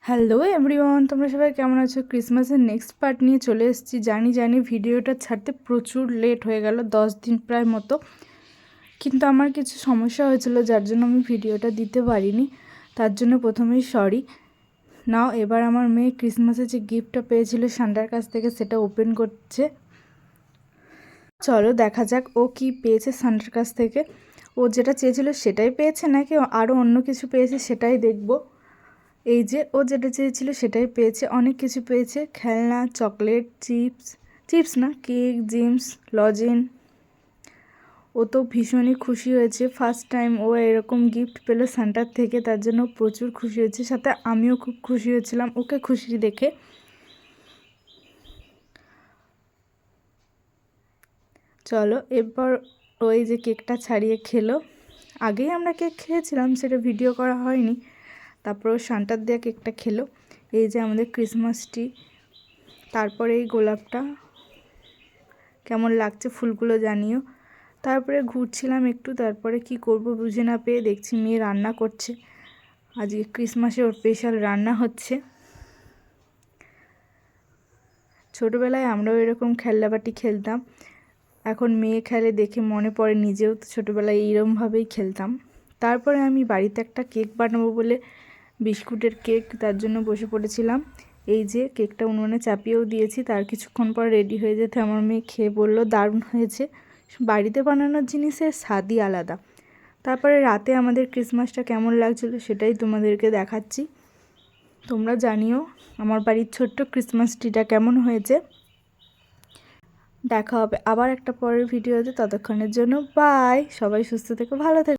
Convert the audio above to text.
Hello everyone, তোমরা সবাই কেমন আছো? ক্রিসমাসের নেক্সট পার্ট নিয়ে চলে এসেছি। জানি ভিডিওটা ছাড়তে প্রচুর লেট হয়ে গেল, 10 দিন প্রায় মতো। কিন্তু আমার কিছু সমস্যা হয়েছিল যার জন্য আমি ভিডিওটা দিতে পারিনি, তার জন্য প্রথমেই সরি। নাও এবার আমার মেয়ে ক্রিসমাসে যে গিফটটা পেয়েছিল সান্টার কাছ থেকে সেটা ওপেন করছে। চলো দেখা যাক ও কি পেয়েছে সান্টার কাছ থেকে। ও যেটা চেয়েছিল সেটাই পেয়েছে নাকি আরও অন্য কিছু পেয়েছে সেটাই দেখবো। এই যে ও যেটা চেয়েছিল সেটাই পেয়েছে, অনেক কিছু পেয়েছে, খেলনা, চকলেট, চিপস না কেক, জিমস, লজেন। ও তো ভীষণই খুশি হয়েছে, ফার্স্ট টাইম ও এরকম গিফট পেলো সান্টার থেকে, তার জন্য প্রচুর খুশি হয়েছে। সাথে আমিও খুব খুশি হয়েছিলাম ওকে খুশি দেখে। চলো এরপর ওই যে কেকটা ছাড়িয়ে খেলো। আগেই আমরা কেক খেয়েছিলাম, সেটা ভিডিও করা হয়নি। তারপর ও সান্টার দেওয়া কেকটা খেলো। এই যে আমাদের ক্রিসমাস ট্রি, তারপরে এই গোলাপটা কেমন লাগছে ফুলগুলো জানিও। তারপরে ঘুরছিলাম একটু, তারপরে কি করব বুঝে না পেয়ে দেখছি মেয়ে রান্না করছে। আজকে ক্রিসমাসে ওর স্পেশাল রান্না হচ্ছে। ছোটোবেলায় আমরাও এরকম খেলনাবাটি খেলতাম, এখন মেয়ে খেলে দেখে মনে পড়ে নিজেও তো ছোটোবেলায় এইরকমভাবেই খেলতাম। তারপরে আমি বাড়িতে একটা কেক বানাবো বলে বিস্কুটের কেক, তার জন্য বসে পড়েছিলাম। এই যে কেকটা উনুনে চাপিয়েও দিয়েছি, তার কিছুক্ষণ পর রেডি হয়ে যেতে আমার মেয়ে খেয়ে বললো দারুণ হয়েছে। বাড়িতে বানানোর জিনিসের স্বাদই আলাদা। তারপরে রাতে আমাদের ক্রিসমাসটা কেমন লাগছিলো সেটাই তোমাদেরকে দেখাচ্ছি। তোমরা জানিও আমার বাড়ির ছোট্ট ক্রিসমাস ট্রিটা কেমন হয়েছে। দেখা হবে আবার একটা পরের ভিডিওতে, ততক্ষণের জন্য বাই। সবাই সুস্থ থেকো, ভালো থেকো।